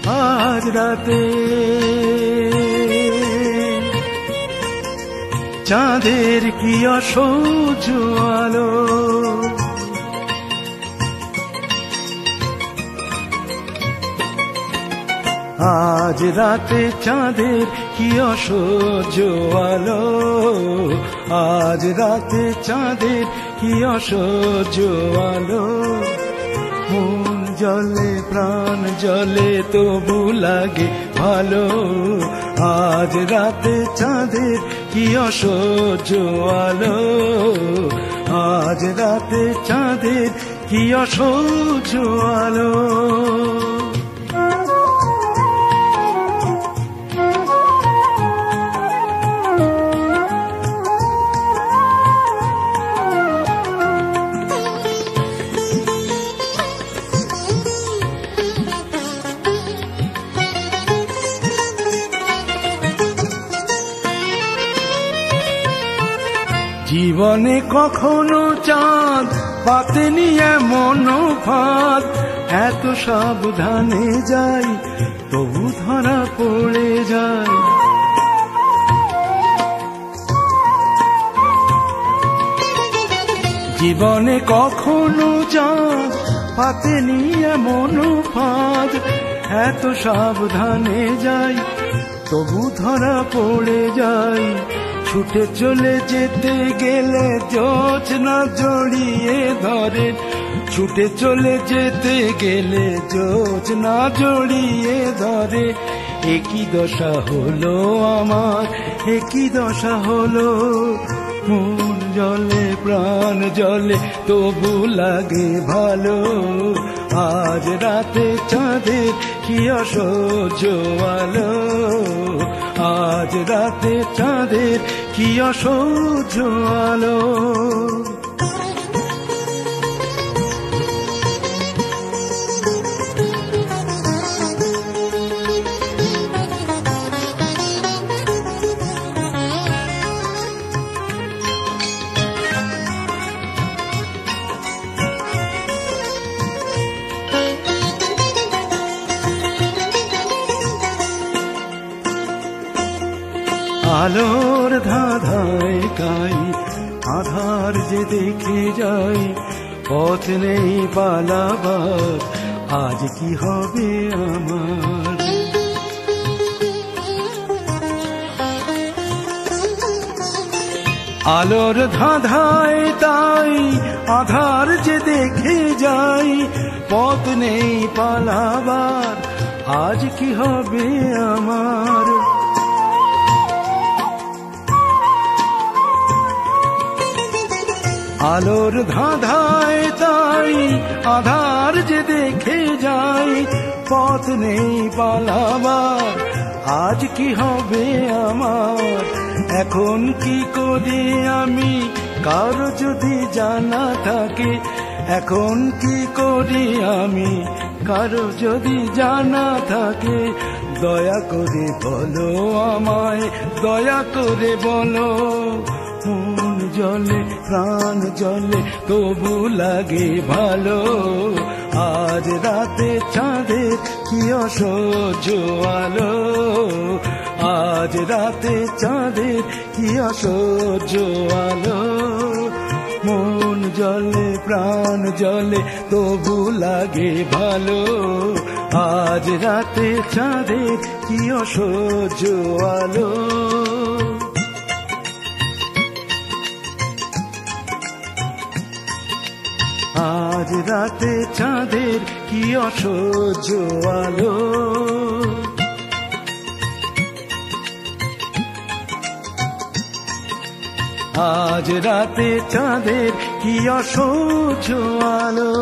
আজ রাতে চাঁদের কি অসহ্য আলো, আজ রাতে চাঁদের কি অসহ্য আলো, আজ রাতে চাঁদের কি অসহ্য আলো। মন জলে প্রাণ জলে তবু লাগে ভালো, আজ রাতে চাঁদের কি অসহ্য আলো, আজ রাতে চাঁদের কি অসহ্য আলো। জীবনে কখনো চাঁদ পাতেনি এমন ফাঁদ, এত সাবধানে যাই তবু ধরা পড়ে যায়। জীবনে কখনো চাঁদ পাতেনি এমন ফাঁদ, এত সাবধানে যাই তবু ধরা পড়ে যায়। ছুটে চলে যেতে গেলে জোছনা জড়িয়ে ধরে, ছুটে চলে যেতে গেলে জোছনা জড়িয়ে ধরে। একই দশা হলো আমার, একই দশা হলো। মন জলে প্রাণ জলে তবু লাগে ভালো, আজ রাতে চাঁদের কি অসহ্য আলো, আজ রাতে চাঁদের কি অসহ্য আলো। আলোর ধাঁধায় কাই আধার যে দেখে যাই, পথ নেই পালাবার আজ কি হবে আমার। আলোর ধাঁধায় তাই আধার যে দেখে যাই, পথ নেই পালাবার আজ কি হবে আমার। আলোর ধাঁধায় তাই আধার যে দেখে যাই, পথ নেই পালাবার আজ কি হবে আমার। এখন কি করি আমি কারো যদি জানা থাকে, এখন কি করি আমি কারো যদি জানা থাকে। দয়া করে বলো আমায়, দয়া করে বলো। মন জলে প্রাণ জলে তবু লাগে ভালো, আজ রাতে চাঁদের কি অসহ্য আলো, আজ রাতে চাঁদের কি অসহ্য আলো। মন জলে প্রাণ জলে তবু লাগে ভালো, আজ রাতে চাঁদের কি অসহ্য আলো। আজ রাতে চাঁদের কি অসহ্য আলো, আজ রাতে চাঁদের কি অসহ্য আলো।